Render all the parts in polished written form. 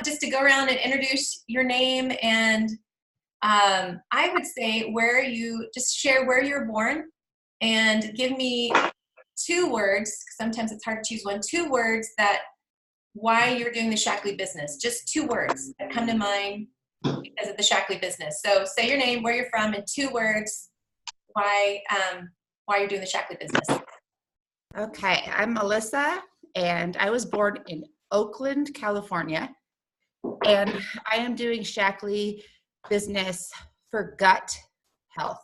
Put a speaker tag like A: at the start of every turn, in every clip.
A: just to go around and introduce your name and I would say just share where you're born and give me 2 words, sometimes it's hard to choose one, 2 words why you're doing the Shaklee business. Just 2 words that come to mind because of the Shaklee business. So say your name, where you're from, and 2 words why you're doing the Shaklee business.
B: Okay, I'm Melissa, and I was born in Oakland, California, and I am doing Shaklee business for gut health.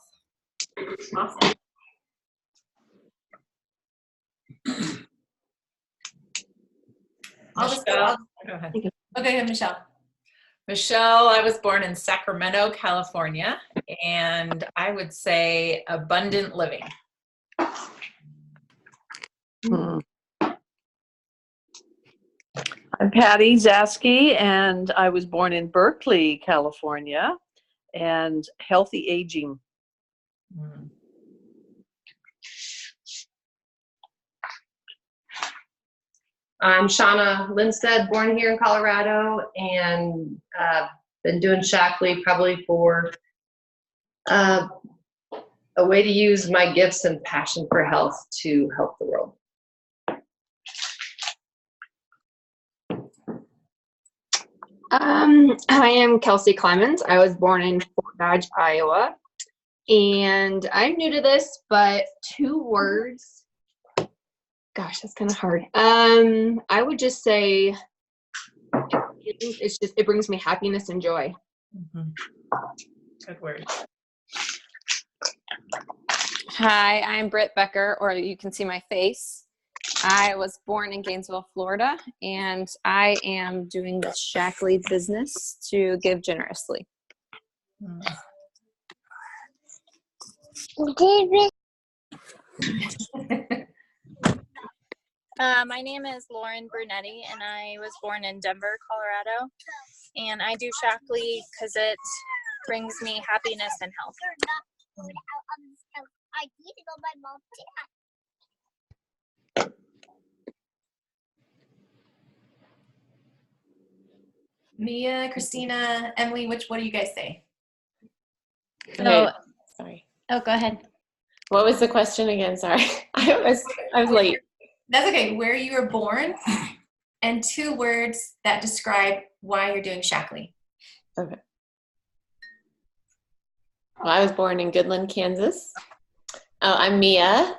A: Awesome.
C: Go ahead.
A: Okay, Michelle.
C: Michelle, I was born in Sacramento, California, and I would say abundant living.
D: I'm Patty Zaski, and I was born in Berkeley, California, and healthy aging.
E: I'm Shauna Lindstead, born here in Colorado, and been doing Shaklee probably for a way to use my gifts and passion for health to help the world.
F: I am Kelsey Clemens. I was born in Fort Dodge, Iowa, and I'm new to this, but 2 words. Gosh, that's kind of hard. I would just say it brings me happiness and joy.
C: Good word.
G: Hi, I'm Britt Becker, or you can see my face. I was born in Gainesville, Florida, and I am doing the Shaklee business to give generously.
H: My name is Lauren Brunetti, and I was born in Denver, Colorado. And I do Shaklee because it brings me happiness and health.
A: Mia, Christina, Emily, what do you guys say?
I: Okay. Sorry.
H: Oh, go ahead.
I: What was the question again? Sorry. I was late.
A: That's okay. Where you were born and 2 words that describe why you're doing Shaklee.
I: Okay. Well, I was born in Goodland, Kansas. I'm Mia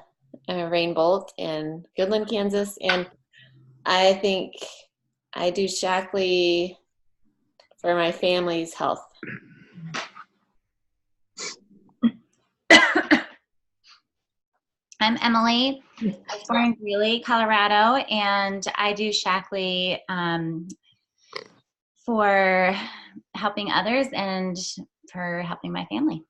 I: Rainbolt in Goodland, Kansas, and I think I do Shaklee for my family's health.
H: I'm Emily. I was born in Greeley, Colorado, and I do Shaklee for helping others and for helping my family.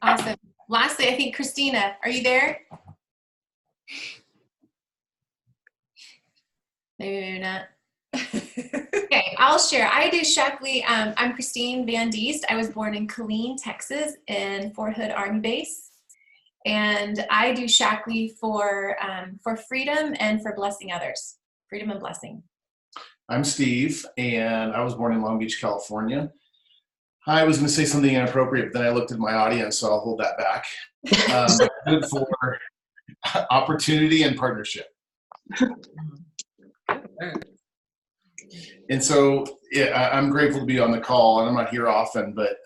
A: Awesome. Lastly, I think Christina, are you there? Maybe not. Okay, I'll share. I do Shaklee. I'm Christine Van Diest. I was born in Killeen, Texas, in Fort Hood Army Base, and I do Shaklee for freedom and for blessing others. Freedom and blessing.
J: I'm Steve, and I was born in Long Beach, California. I was going to say something inappropriate, but then I looked at my audience, so I'll hold that back. Good for opportunity and partnership. And so yeah, I'm grateful to be on the call, and I'm not here often, but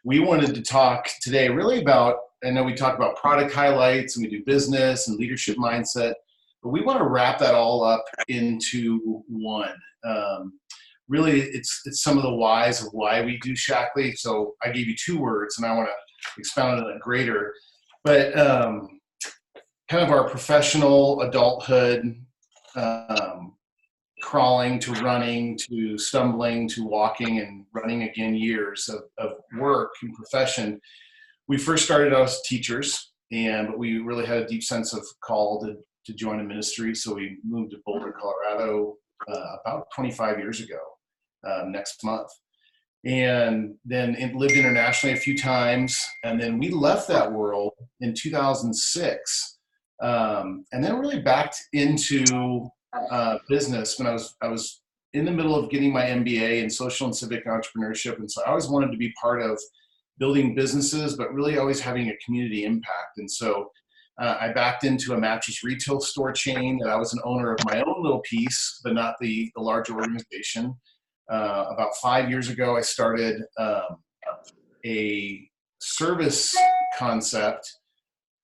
J: we wanted to talk today really about, I know we talk about product highlights and we do business and leadership mindset, but we want to wrap that all up into one. Really, it's some of the whys of why we do Shaklee. So I gave you 2 words, and I want to expound on it greater. But kind of our professional adulthood, crawling to running to stumbling to walking and running again years of work and profession. We first started out as teachers, but we really had a deep sense of call to join a ministry. So we moved to Boulder, Colorado about 25 years ago next month. and then lived internationally a few times. And then we left that world in 2006, and then really backed into business when I was in the middle of getting my MBA in social and civic entrepreneurship. And so I always wanted to be part of building businesses, but really always having a community impact. And so I backed into a mattress retail store chain that I was an owner of my own little piece, but not the larger organization. About 5 years ago, I started a service concept.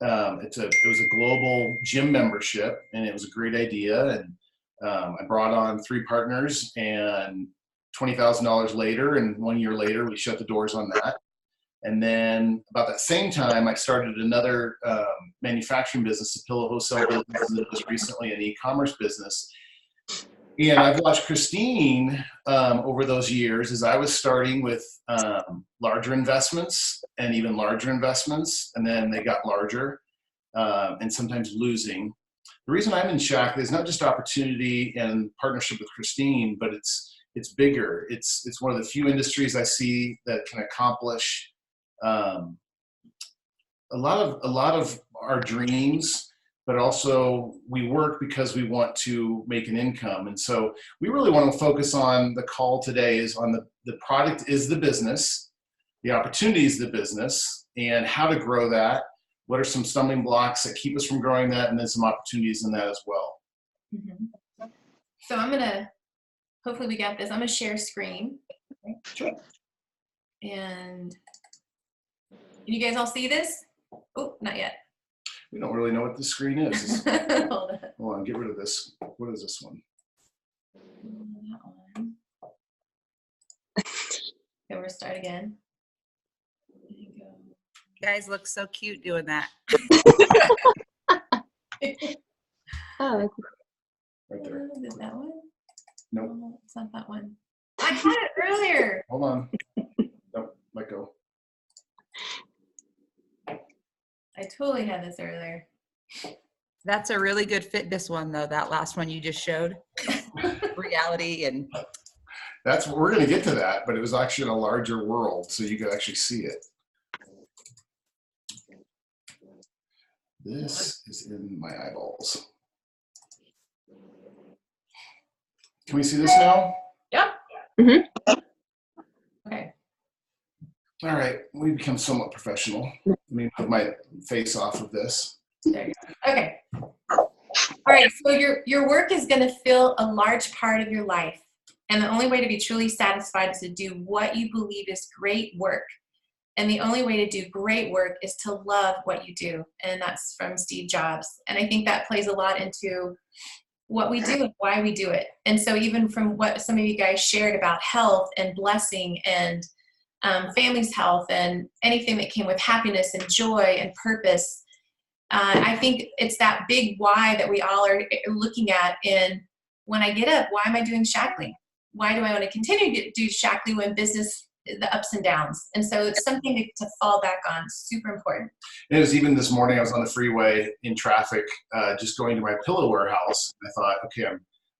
J: It was a global gym membership, and it was a great idea. And I brought on 3 partners, and $20,000 later, and 1 year later, we shut the doors on that. And then about that same time, I started another manufacturing business, a pillow wholesale business, and it was recently an e-commerce business. And I've watched Christine over those years as I was starting with larger investments and even larger investments, and then they got larger and sometimes losing. The reason I'm in Shackley is not just opportunity and partnership with Christine, but it's bigger. It's one of the few industries I see that can accomplish a lot of our dreams, but also we work because we want to make an income. And so we really want to focus on the call today is on the product is the business, the opportunity is the business, and how to grow that. What are some stumbling blocks that keep us from growing that, and then some opportunities in that as well.
A: Mm-hmm. So I'm gonna, hopefully we got this. I'm gonna share screen. Okay.
J: Sure.
A: And can you guys all see this? Oh, not yet.
J: We don't really know what the screen is.
A: Hold
J: on, get rid of this. What is this one?
A: That one. Okay, we'll start again. There you go.
B: You guys look so cute doing that.
F: Oh,
J: Right there.
A: Is it that one?
J: Nope.
A: No, it's not that one. I had it earlier.
J: Hold on. Nope, let go.
A: I totally had this earlier.
B: That's a really good fitness one, though, that last one you just showed. Reality and...
J: We're going to get to that, but it was actually in a larger world, so you could actually see it. This is in my eyeballs. Can we see this now?
C: Yep.
F: Mm-hmm.
A: Okay.
J: All right, we become somewhat professional. Let me put my face off of this.
A: There you go. Okay. All right, so your work is going to fill a large part of your life. And the only way to be truly satisfied is to do what you believe is great work. And the only way to do great work is to love what you do. And that's from Steve Jobs. And I think that plays a lot into what we do and why we do it. And so even from what some of you guys shared about health and blessing and family's health and anything that came with happiness and joy and purpose, I think it's that big why that we all are looking at in when I get up, why am I doing Shackley? Why do I want to continue to do Shackley when business, the ups and downs? And so it's something to fall back on. Super important.
J: It was even this morning, I was on the freeway in traffic, just going to my pillow warehouse. I thought, okay,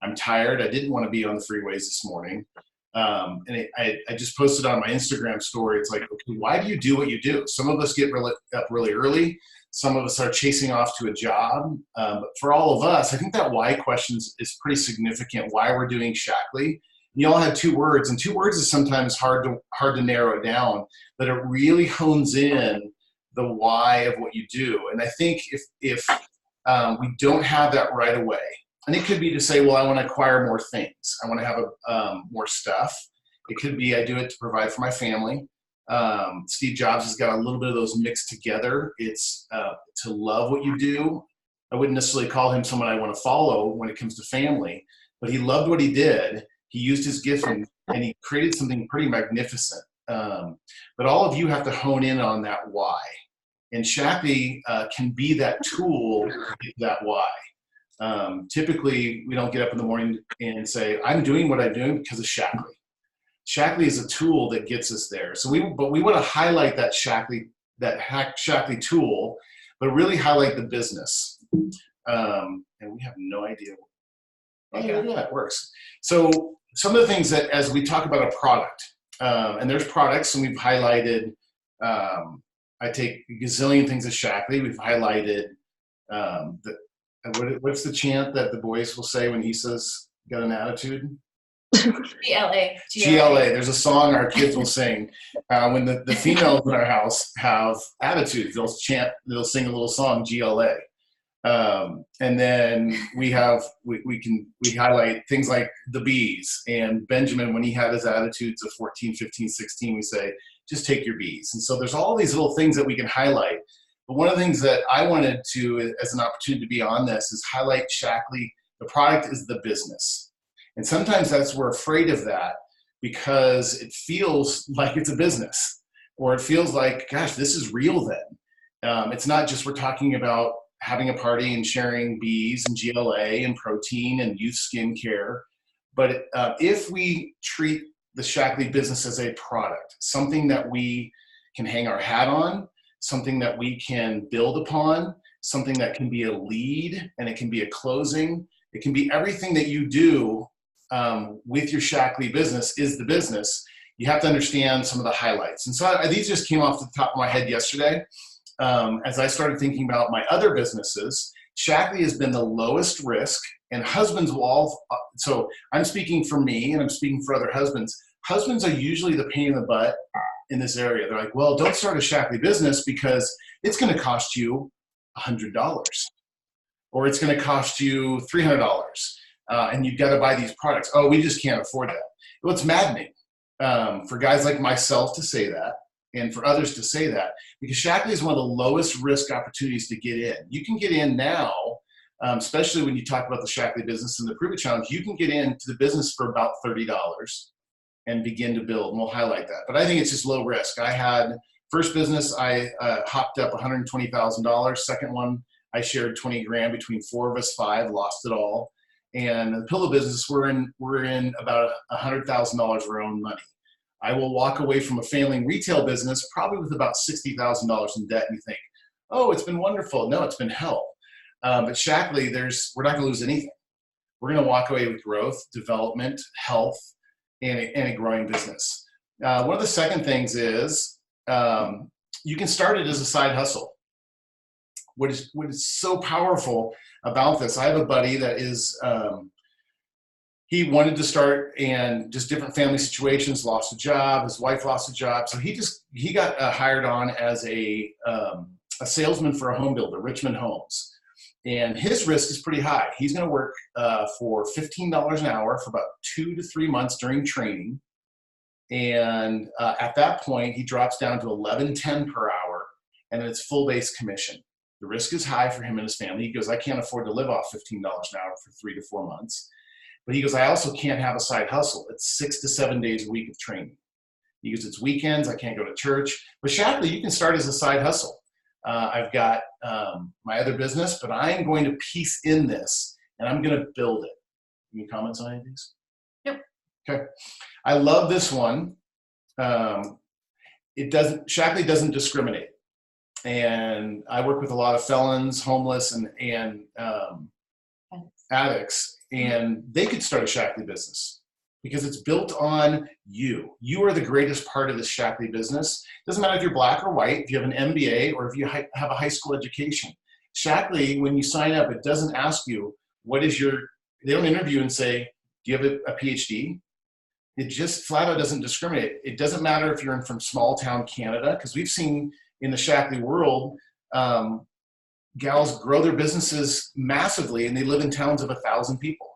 J: I'm tired. I didn't want to be on the freeways this morning. And I just posted on my Instagram story. It's like, okay, why do you do what you do? Some of us get up really early. Some of us are chasing off to a job. But for all of us, I think that why question is pretty significant, why we're doing Shackley. You all had 2 words, and 2 words is sometimes hard to narrow it down, but it really hones in the why of what you do. And I think if we don't have that right away, and it could be to say, well, I want to acquire more things. I want to have more stuff. It could be I do it to provide for my family. Steve Jobs has got a little bit of those mixed together. It's to love what you do. I wouldn't necessarily call him someone I want to follow when it comes to family, but he loved what he did. He used his gift and he created something pretty magnificent. But all of you have to hone in on that why. And Shackley can be that tool to get that why. Typically, we don't get up in the morning and say, I'm doing what I'm doing because of Shackley. Shackley is a tool that gets us there. So we want to highlight that Shackley tool, but really highlight the business. And we have no idea. Okay, yeah, it works. So some of the things that, as we talk about a product, and there's products, and we've highlighted, I take a gazillion things of Shaklee. We've highlighted, what's the chant that the boys will say when he says, got an attitude?
A: GLA.
J: GLA. There's a song our kids will sing when the females in our house have attitudes. They'll sing a little song, GLA. And then we highlight things like the bees, and Benjamin, when he had his attitudes of 14, 15, 16, we say, just take your bees. And so there's all these little things that we can highlight. But one of the things that I wanted to, as an opportunity to be on this, is highlight Shaklee. The product is the business. And sometimes we're afraid of that because it feels like it's a business, or it feels like, gosh, this is real then. It's not just we're talking about having a party and sharing bees and GLA and protein and youth skincare. But if we treat the Shaklee business as a product, something that we can hang our hat on, something that we can build upon, something that can be a lead, and it can be a closing, it can be everything that you do with your Shaklee business is the business. You have to understand some of the highlights. And so these just came off the top of my head yesterday. As I started thinking about my other businesses, Shaklee has been the lowest risk, and husbands will all, so I'm speaking for me and I'm speaking for other husbands. Husbands are usually the pain in the butt in this area. They're like, well, don't start a Shaklee business because it's going to cost you $100, or it's going to cost you $300. And you've got to buy these products. Oh, we just can't afford that. Well, it's maddening for guys like myself to say that, and for others to say that, because Shaklee is one of the lowest risk opportunities to get in. You can get in now, especially when you talk about the Shaklee business and the Prove It Challenge. You can get into the business for about $30 and begin to build, and we'll highlight that. But I think it's just low risk. I had first business, I hopped up $120,000. Second one, I shared 20 grand between 4 of us, 5, lost it all. And the pillow business, we're in about $100,000 of our own money. I will walk away from a failing retail business probably with about $60,000 in debt. And you think, oh, it's been wonderful. No, it's been hell. But Shaklee, we're not going to lose anything. We're going to walk away with growth, development, health, and a growing business. One of the second things is you can start it as a side hustle. What is so powerful about this, I have a buddy that is, he wanted to start, and just different family situations, lost a job, his wife lost a job. So he got hired on as a salesman for a home builder, Richmond Homes. And his risk is pretty high. He's going to work for $15 an hour for about 2 to 3 months during training. And at that point, he drops down to $11.10 per hour, and it's full base commission. The risk is high for him and his family. He goes, I can't afford to live off $15 an hour for 3 to 4 months. But he goes, I also can't have a side hustle. It's 6 to 7 days a week of training. He goes, it's weekends. I can't go to church. But Shaklee, you can start as a side hustle. I've got my other business, but I am going to piece in this, and I'm going to build it. Any comments on any of these?
A: Yep.
J: Okay. I love this one. Shaklee doesn't discriminate. And I work with a lot of felons, homeless, and addicts, and they could start a Shaklee business because it's built on you. You are the greatest part of this Shaklee business. Doesn't matter if you're black or white, if you have an MBA, or if you have a high school education. Shaklee, when you sign up, it doesn't ask you, they don't interview and say, do you have a PhD? It just flat out doesn't discriminate. It doesn't matter if you're from small town Canada, because we've seen in the Shaklee world, gals grow their businesses massively, and they live in towns of 1,000 people.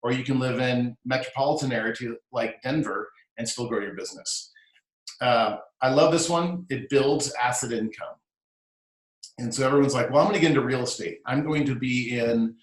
J: Or you can live in metropolitan area like Denver and still grow your business. I love this one. It builds asset income. And so everyone's like, well, I'm going to get into real estate. I'm going to be in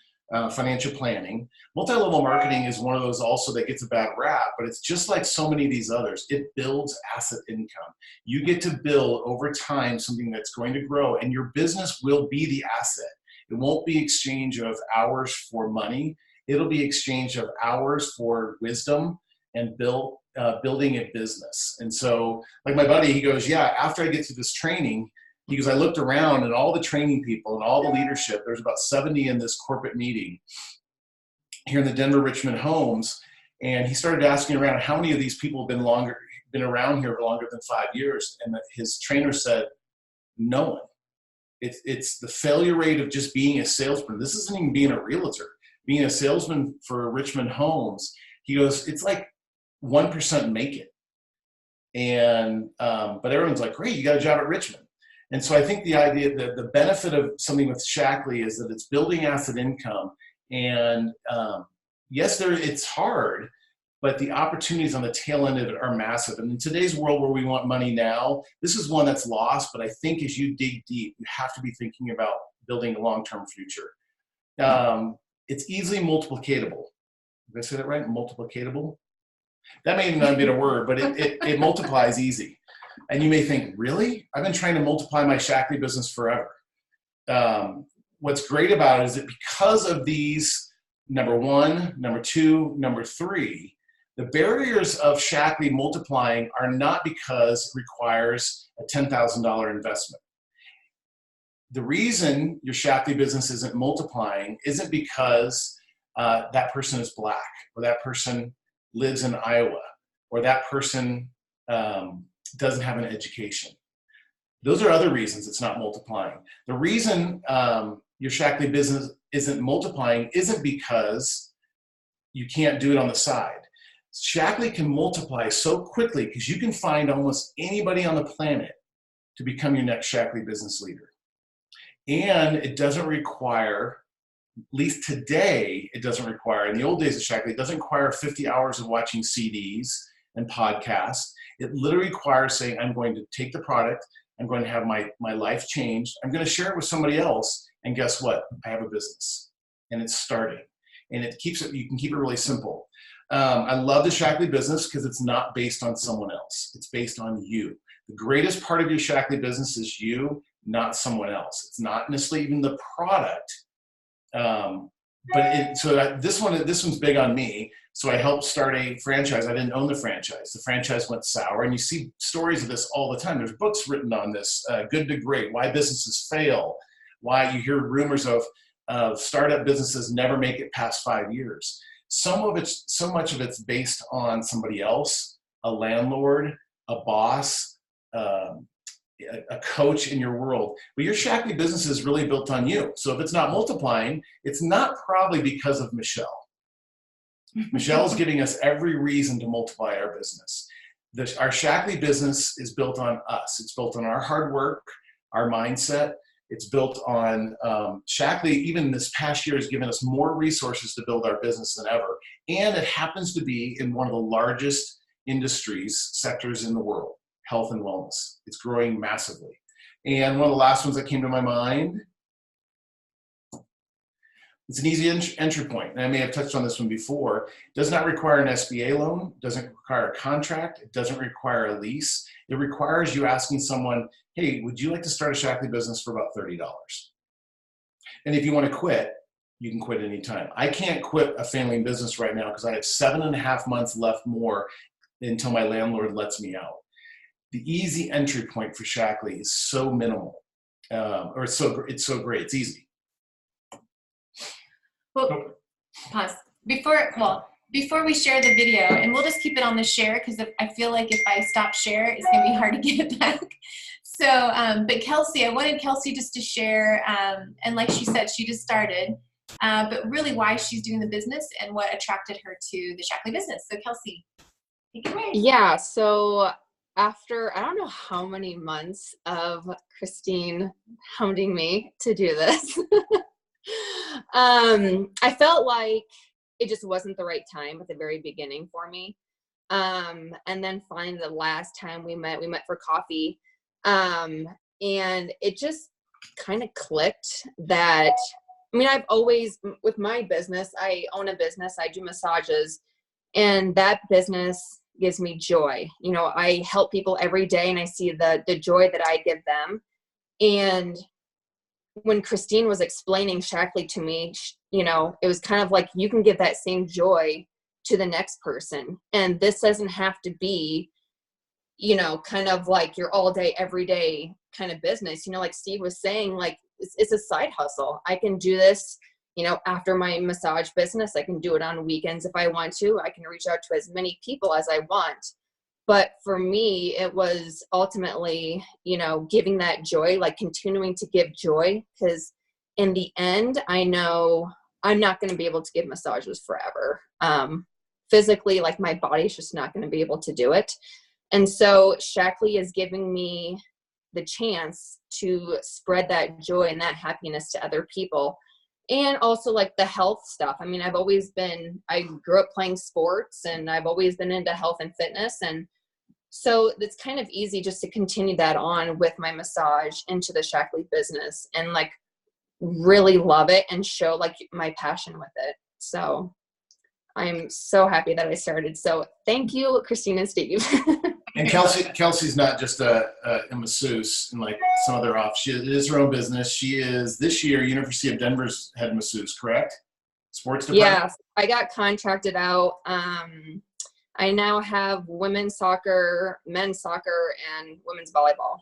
J: financial planning. Multi-level marketing is one of those also that gets a bad rap, but it's just like so many of these others. It builds asset income. You get to build over time something that's going to grow, and your business will be the asset. It won't be exchange of hours for money. It'll be exchange of hours for wisdom and building a business. And so, like my buddy, he goes, yeah, after I get through this training, he goes, I looked around and all the training people and all the leadership, there's about 70 in this corporate meeting here in the Denver Richmond Homes. And he started asking around how many of these people have been been around here for longer than 5 years. And his trainer said, no one. It's the failure rate of just being a salesman. This isn't even being a realtor. Being a salesman for Richmond Homes, he goes, it's like 1% make it. And, but everyone's like, great, you got a job at Richmond. And so I think the idea that the benefit of something with Shaklee is that it's building asset income. And yes, it's hard, but the opportunities on the tail end of it are massive. And in today's world where we want money now, this is one that's lost. But I think as you dig deep, you have to be thinking about building a long-term future. It's easily multiplicatable. Did I say that right? Multiplicatable? That may not be a word, but it multiplies easy. And you may think, really? I've been trying to multiply my Shaklee business forever. What's great about it is that because of these, number one, number two, number three, the barriers of Shaklee multiplying are not because it requires a $10,000 investment. The reason your Shaklee business isn't multiplying isn't because that person is Black, or that person lives in Iowa, or that person doesn't have an education. Those are other reasons it's not multiplying. The reason your Shaklee business isn't multiplying isn't because you can't do it on the side. Shaklee can multiply so quickly because you can find almost anybody on the planet to become your next Shaklee business leader. And it doesn't require, at least today, it doesn't require, in the old days of Shaklee, it doesn't require 50 hours of watching CDs and podcasts. It literally requires saying, I'm going to take the product, I'm going to have my life changed, I'm going to share it with somebody else, and guess what? I have a business, and it's starting. And it keeps it, you can keep it really simple. I love the Shaklee business because it's not based on someone else. It's based on you. The greatest part of your Shaklee business is you, not someone else. It's not necessarily even the product. This one's big on me. So I helped start a franchise. I didn't own the franchise. The franchise went sour. And you see stories of this all the time. There's books written on this, Good to Great, why businesses fail, why you hear rumors of startup businesses never make it past 5 years. So much of it's based on somebody else, a landlord, a boss, a coach in your world. But your Shaklee business is really built on you. So if it's not multiplying, it's not probably because of Michelle. Michelle's giving us every reason to multiply our business. Our Shaklee business is built on us. It's built on our hard work, our mindset. It's built on Shaklee, even this past year, has given us more resources to build our business than ever. And it happens to be in one of the largest sectors in the world, health and wellness. It's growing massively. And one of the last ones that came to my mind, it's an easy entry point. And I may have touched on this one before. It does not require an SBA loan, doesn't require a contract, it doesn't require a lease. It requires you asking someone, hey, would you like to start a Shaklee business for about $30? And if you want to quit, you can quit anytime. I can't quit a family business right now because I have 7.5 months left more until my landlord lets me out. The easy entry point for Shaklee is so minimal, or it's so great. It's easy.
A: Well, pause. Before we share the video, and we'll just keep it on the share because I feel like if I stop share, it's going to be hard to get it back. So, but Kelsey, I wanted Kelsey just to share, and like she said, she just started, but really why she's doing the business and what attracted her to the Shaklee business. So Kelsey, take it away.
F: Yeah, so after I don't know how many months of Christine hounding me to do this, I felt like it just wasn't the right time at the very beginning for me. And then finally the last time we met for coffee. And it just kind of clicked that, I mean, I've always, with my business, I own a business, I do massages, and that business gives me joy. You know, I help people every day and I see the joy that I give them. And when Christine was explaining Shaklee to me, you know, it was kind of like you can give that same joy to the next person. And this doesn't have to be, you know, kind of like your all day, every day kind of business. You know, like Steve was saying, like it's a side hustle. I can do this, you know, after my massage business. I can do it on weekends if I want to. I can reach out to as many people as I want. But for me, it was ultimately, you know, giving that joy, like continuing to give joy, because in the end, I know I'm not going to be able to give massages forever. Physically, like my body's just not going to be able to do it. And so Shaklee is giving me the chance to spread that joy and that happiness to other people. And also like the health stuff. I mean, I grew up playing sports, and I've always been into health and fitness. And so it's kind of easy just to continue that on with my massage into the Shaklee business and like really love it and show like my passion with it. So I'm so happy that I started. So thank you, Christine and Steve.
J: And Kelsey's not just a masseuse and like some other off. It is her own business. She is this year University of Denver's head masseuse, correct? Sports department?
F: Yeah, I got contracted out. I now have women's soccer, men's soccer, and women's volleyball.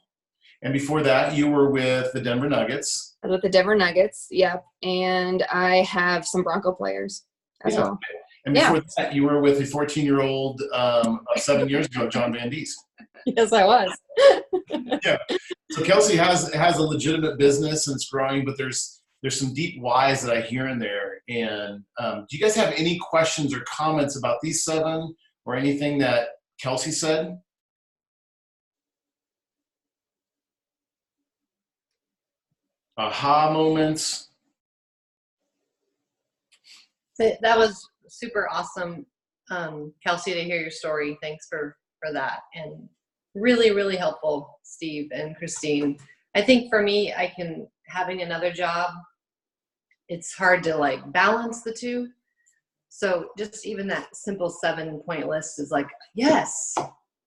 J: And before that, you were with the Denver Nuggets.
F: I was with the Denver Nuggets, yep. And I have some Bronco players as well.
J: And before that, you were with a 14-year-old 7 years ago, John Van Diest.
F: Yes, I was.
J: Yeah. So Kelsey has a legitimate business and it's growing, but there's some deep whys that I hear in there. And do you guys have any questions or comments about these 7 or anything that Kelsey said? Aha moments.
E: That was super awesome, Kelsey, to hear your story. Thanks for that. And really, really helpful, Steve and Christine. I think for me, having another job, it's hard to like balance the two. So just even that simple 7-point list is like, yes,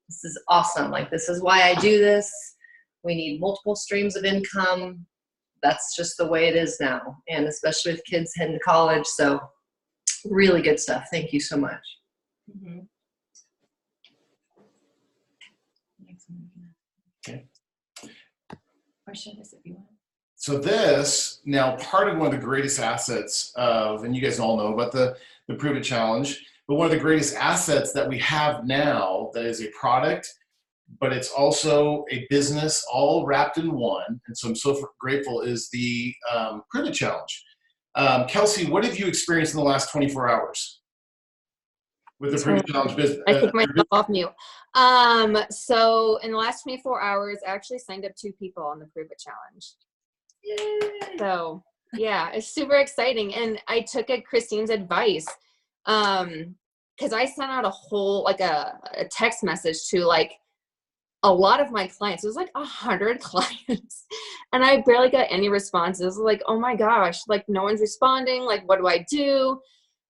E: this is awesome. Like, this is why I do this. We need multiple streams of income. That's just the way it is now. And especially with kids heading to college. So really good stuff. Thank you so much.
A: Mm-hmm.
J: Okay.
A: Question is if you want.
J: So this, now part of one of the greatest assets of, and you guys all know about the Prove It Challenge, but one of the greatest assets that we have now that is a product, but it's also a business all wrapped in one. And so I'm so grateful is the Prove It Challenge. Kelsey, what have you experienced in the last 24 hours with the Prove It Challenge business?
F: I took myself off mute. So in the last 24 hours, I actually signed up 2 people on the Prove It Challenge. Yay. So yeah, it's super exciting. And I took Christine's advice because I sent out a whole, like a text message to like a lot of my clients. It was like 100 clients and I barely got any responses. Like, oh my gosh, like no one's responding. Like, what do I do?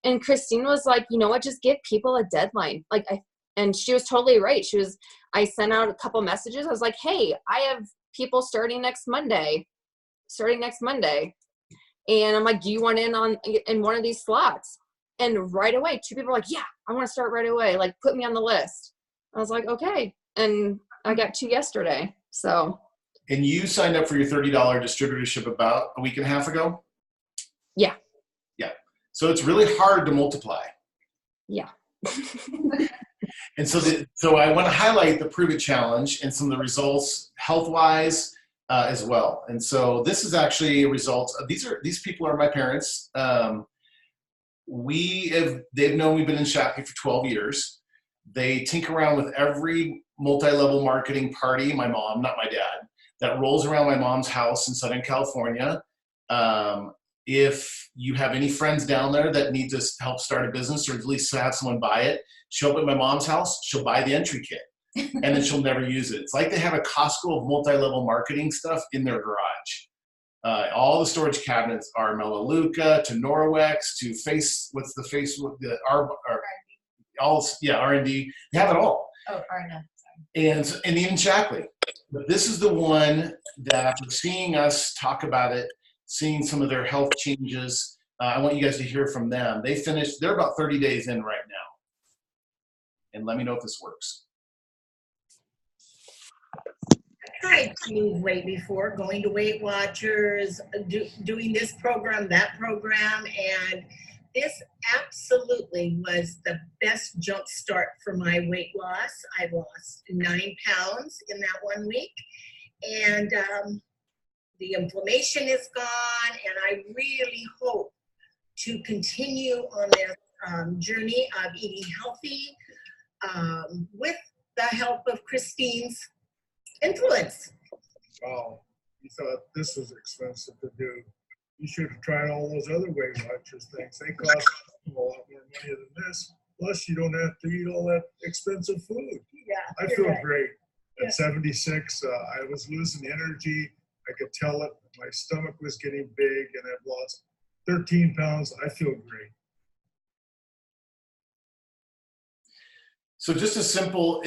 F: And Christine was like, you know what, just give people a deadline. And she was totally right. I sent out a couple messages. I was like, hey, I have people starting next Monday. And I'm like, do you want in one of these slots? And right away, 2 people were like, yeah, I want to start right away. Like, put me on the list. I was like, okay. And I got 2 yesterday. So.
J: And you signed up for your $30 distributorship about a week and a half ago?
F: Yeah.
J: Yeah. So it's really hard to multiply.
F: Yeah.
J: And so I want to highlight the Prove It Challenge and some of the results health-wise as well. And so this is actually a result of, these people are my parents. They've known we've been in Shaklee for 12 years. They tinker around with every multi-level marketing party, my mom, not my dad, that rolls around my mom's house in Southern California. If you have any friends down there that need to help start a business or at least have someone buy it, show up at my mom's house, she'll buy the entry kit and then she'll never use it. It's like they have a Costco of multi-level marketing stuff in their garage. All the storage cabinets are Melaleuca to Norwex to R&D. They have it all.
A: Oh, R&D.
J: And even Shaklee. But this is the one that after seeing us talk about it, seeing some of their health changes, I want you guys to hear from them. They're about 30 days in right now. And let me know if this works.
K: Tried to way before, going to Weight Watchers, doing this program, that program, and this absolutely was the best jump start for my weight loss. I lost 9 pounds in that 1 week, and the inflammation is gone, and I really hope to continue on this journey of eating healthy with the help of Christine's influence.
L: Wow, you thought this was expensive to do. You should have tried all those other Weight Watchers things. They cost a lot more money than this. Plus, you don't have to eat all that expensive food.
K: Yeah,
L: I feel
K: right.
L: great.
K: Yeah.
L: At 76, I was losing energy. I could tell it. My stomach was getting big, and I've lost 13 pounds. I feel great.
J: So just as simple,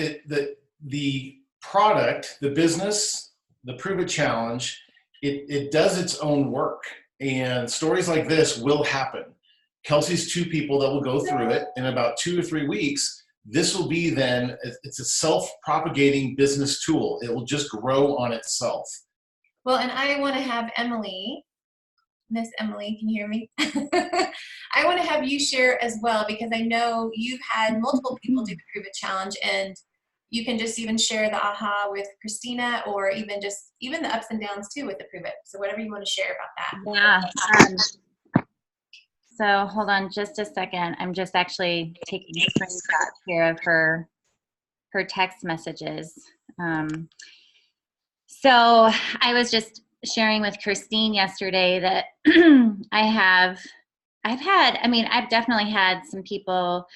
J: the product, the business, the Prove It Challenge, it does its own work. And stories like this will happen. Kelsey's 2 people that will go through it in about 2 or 3 weeks. This will be then, it's a self-propagating business tool. It will just grow on itself.
A: Well, and I want to have Emily, Miss Emily, can you hear me? I want to have you share as well, because I know you've had multiple people do the Prove It Challenge, and you can just even share the aha with Christina, or even the ups and downs too with the Prove It. So whatever you want to share about that.
M: Yeah. So hold on just a second. I'm just actually taking a screenshot here of her text messages. So I was just sharing with Christine yesterday that I've definitely had some people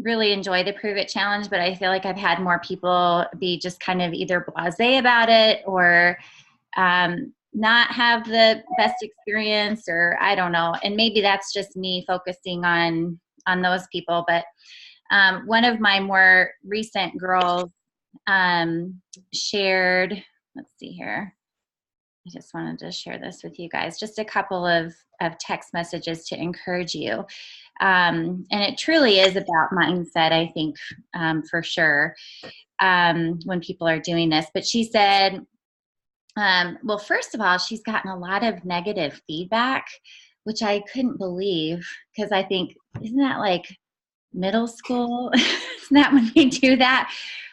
M: really enjoy the Prove It Challenge, but I feel like I've had more people be just kind of either blasé about it or not have the best experience, or I don't know. And maybe that's just me focusing on those people. But one of my more recent girls shared, let's see here. I just wanted to share this with you guys. Just a couple of text messages to encourage you. And it truly is about mindset, I think, for sure, when people are doing this. But she said, well, first of all, she's gotten a lot of negative feedback, which I couldn't believe, because I think, isn't that like middle school? Isn't that when we do that?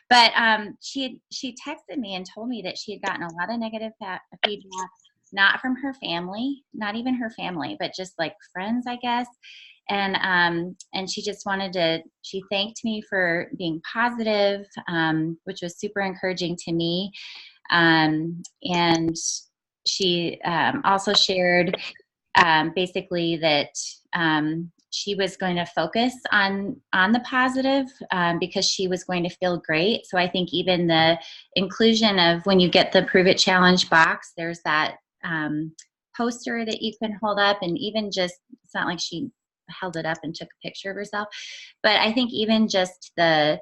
M: But she texted me and told me that she had gotten a lot of negative feedback, not from her family, not even her family, but just like friends, I guess. And she just she thanked me for being positive, which was super encouraging to me. And she also shared basically that she was going to focus on the positive because she was going to feel great. So I think even the inclusion of when you get the Prove It Challenge box, there's that poster that you can hold up, and even just, it's not like she held it up and took a picture of herself, but I think even just the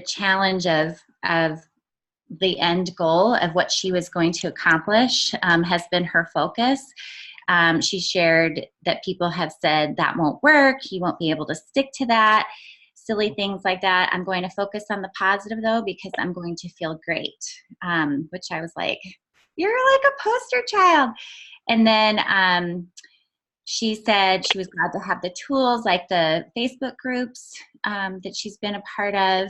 M: challenge of the end goal of what she was going to accomplish has been her focus. She shared that people have said that won't work, you won't be able to stick to that, silly things like that. I'm going to focus on the positive though, because I'm going to feel great, which I was like, you're like a poster child. And then she said she was glad to have the tools like the Facebook groups that she's been a part of,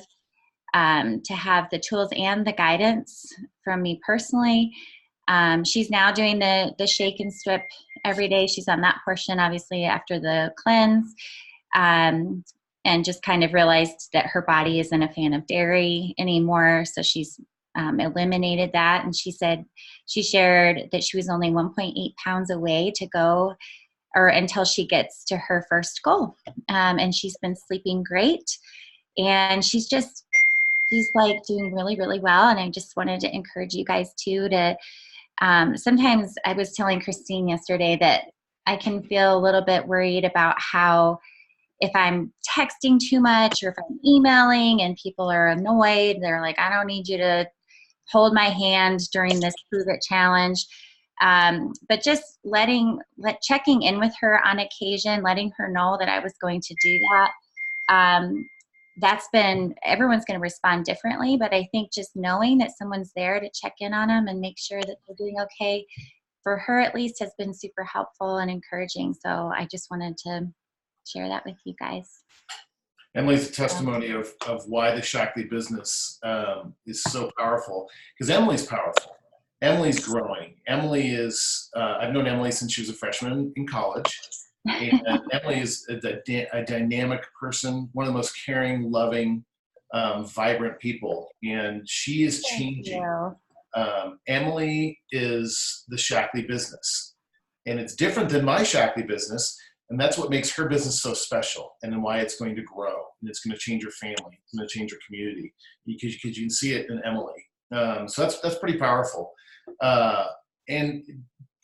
M: to have the tools and the guidance from me personally. She's now doing the shake and strip every day. She's on that portion, obviously, after the cleanse, and just kind of realized that her body isn't a fan of dairy anymore. So she's eliminated that. And she said, she shared that she was only 1.8 pounds away to go, or until she gets to her first goal. And she's been sleeping great. And she's like doing really, really well. And I just wanted to encourage you guys too to, sometimes I was telling Christine yesterday that I can feel a little bit worried about how if I'm texting too much or if I'm emailing and people are annoyed, they're like, I don't need you to hold my hand during this Prove It Challenge. But just checking in with her on occasion, letting her know that I was going to do that. That's been, everyone's going to respond differently, but I think just knowing that someone's there to check in on them and make sure that they're doing okay for her at least has been super helpful and encouraging. So I just wanted to share that with you guys.
J: Emily's a testimony of why the Shaklee business is so powerful, because Emily's powerful. Emily's growing. Emily is, I've known Emily since she was a freshman in college. And Emily is a dynamic person, one of the most caring, loving, vibrant people. And she is changing. Emily is the Shaklee business. And it's different than my Shaklee business. And that's what makes her business so special, and then why it's going to grow, and it's going to change your family, it's going to change your community, because you can see it in Emily. So that's pretty powerful. And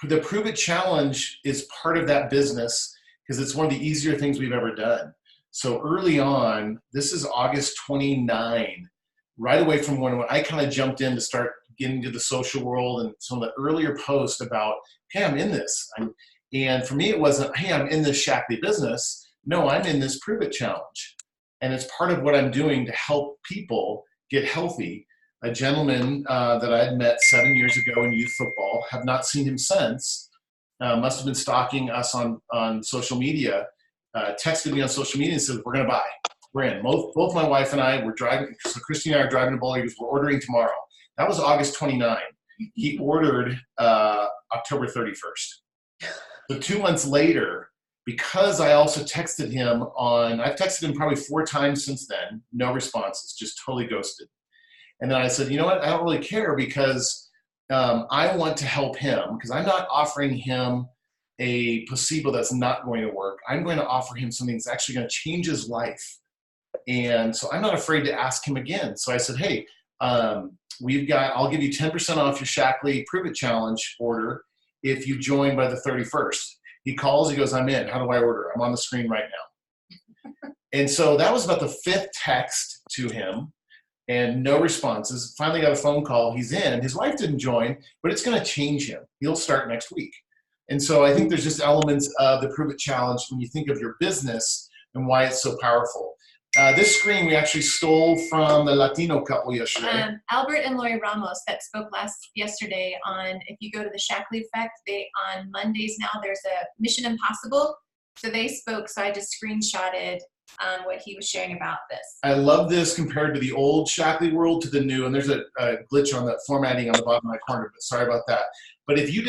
J: the Prove It Challenge is part of that business because it's one of the easier things we've ever done. So early on, this is August 29, right away from when I kind of jumped in to start getting into the social world, and some of the earlier posts about, hey, I'm in this. And for me, it wasn't, hey, I'm in this Shaklee business. No, I'm in this Prove It Challenge. And it's part of what I'm doing to help people get healthy. A gentleman that I had met 7 years ago in youth football, have not seen him since, must have been stalking us on social media, texted me on social media and said, we're going to buy. We're in. Both my wife and I were driving, so Christy and I are driving to Bowling Green. We're ordering tomorrow. That was August 29. He ordered October 31st. So 2 months later, because I also texted him I've texted him probably 4 times since then, no responses, just totally ghosted. And then I said, you know what, I don't really care, because I want to help him, because I'm not offering him a placebo that's not going to work. I'm going to offer him something that's actually going to change his life. And so I'm not afraid to ask him again. So I said, hey, I'll give you 10% off your Shaklee Prove It Challenge order if you join by the 31st. He calls, he goes, I'm in. How do I order? I'm on the screen right now. And so that was about the 5th text to him, and no responses. Finally got a phone call. He's in. His wife didn't join, but it's going to change him. He'll start next week. And so I think there's just elements of the Prove It Challenge when you think of your business and why it's so powerful. This screen we actually stole from the Latino couple yesterday.
A: Albert and Lori Ramos that spoke yesterday on, if you go to the Shaklee Effect, on Mondays now there's a Mission Impossible. So they spoke, so I just screenshotted what he was sharing about this.
J: I love this compared to the old Shaklee world to the new, and there's a glitch on the formatting on the bottom of my corner, but sorry about that. But if you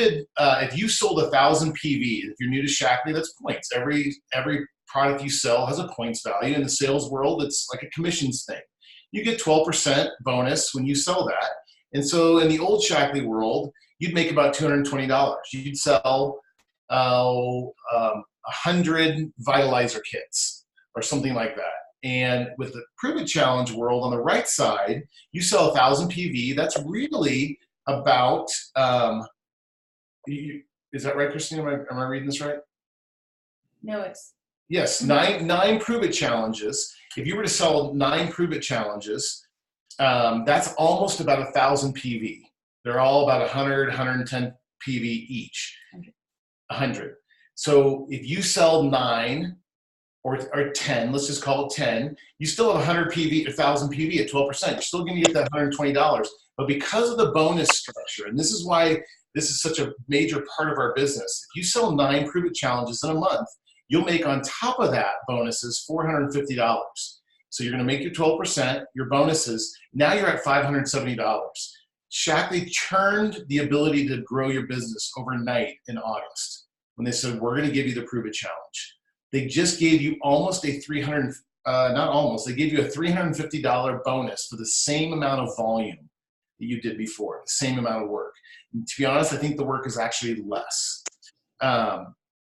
J: sold 1,000 PV, if you're new to Shaklee, that's points. Every product you sell has a points value. In the sales world, it's like a commissions thing. You get 12% bonus when you sell that. And so in the old Shaklee world, you'd make about $220. You'd sell 100 Vitalizer kits or something like that. And with the Prove It Challenge world on the right side, you sell 1,000 PV. That's really about, is that right, Christina? Am I reading this right?
A: No, it's.
J: Yes, nine Prove It Challenges. If you were to sell 9 Prove It Challenges, that's almost about 1,000 PV. They're all about 100, 110 PV each. 100. So if you sell 9 or 10, let's just call it 10, you still have 100 PV, 1,000 PV at 12%. You're still going to get that $120. But because of the bonus structure, and this is why this is such a major part of our business, if you sell 9 Prove It Challenges in a month, you'll make on top of that bonuses $450. So you're going to make your 12%, your bonuses. Now you're at $570. Shaklee churned the ability to grow your business overnight in August when they said, we're going to give you the Prove It Challenge. They just gave you almost a they gave you a $350 bonus for the same amount of volume that you did before, the same amount of work. And to be honest, I think the work is actually less.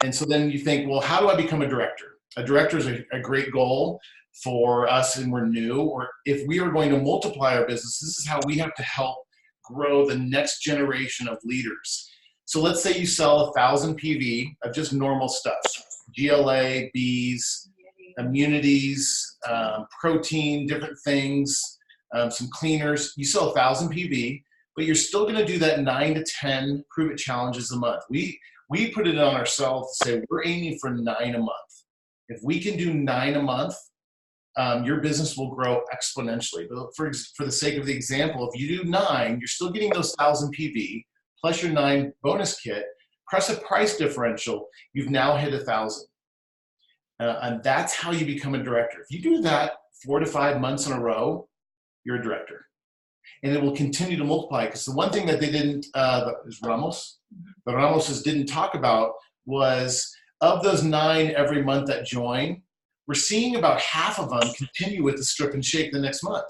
J: And so then you think, well, how do I become a director? A director is a great goal for us, and we're new. Or if we are going to multiply our business, this is how we have to help grow the next generation of leaders. So let's say you sell 1,000 PV of just normal stuff, GLA, bees, immunities, protein, different things, some cleaners. You sell 1,000 PV, but you're still going to do that 9 to 10 Prove It Challenges a month. We put it on ourselves to say we're aiming for 9 a month. If we can do 9 a month, your business will grow exponentially. But for the sake of the example, if you do 9, you're still getting those 1,000 PV plus your 9 bonus kit. press a price differential, you've now hit 1,000. And that's how you become a director. If you do that 4 to 5 months in a row, you're a director. And it will continue to multiply, because the one thing that they didn't, is Ramos, the Ramoses didn't talk about was, of those 9 every month that join, we're seeing about half of them continue with the strip and shake the next month.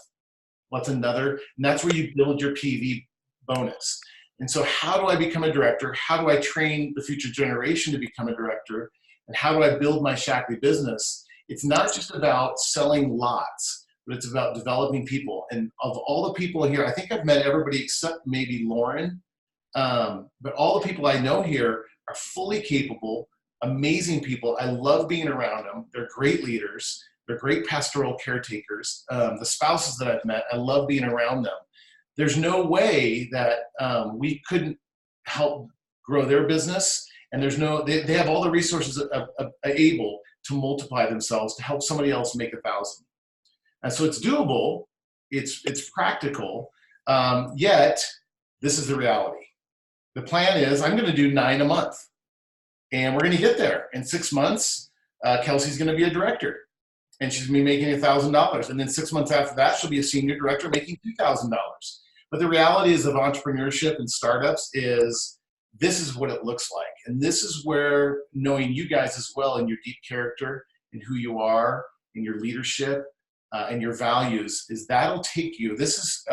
J: What's another? And that's where you build your PV bonus. And so how do I become a director? How do I train the future generation to become a director? And how do I build my Shaklee business? It's not just about selling lots, but it's about developing people. And of all the people here, I think I've met everybody except maybe Lauren. But all the people I know here are fully capable, amazing people. I love being around them. They're great leaders. They're great pastoral caretakers. The spouses that I've met, I love being around them. There's no way that we couldn't help grow their business. And there's no, they have all the resources able to multiply themselves to help somebody else make 1,000. And so it's doable, it's practical, yet this is the reality. The plan is I'm gonna do 9 a month, and we're gonna get there. In 6 months, Kelsey's gonna be a director, and she's gonna be making $1,000. And then 6 months after that, she'll be a senior director making $2,000. But the reality is of entrepreneurship and startups is this is what it looks like. And this is where knowing you guys as well and your deep character and who you are and your leadership and your values is that'll take you. This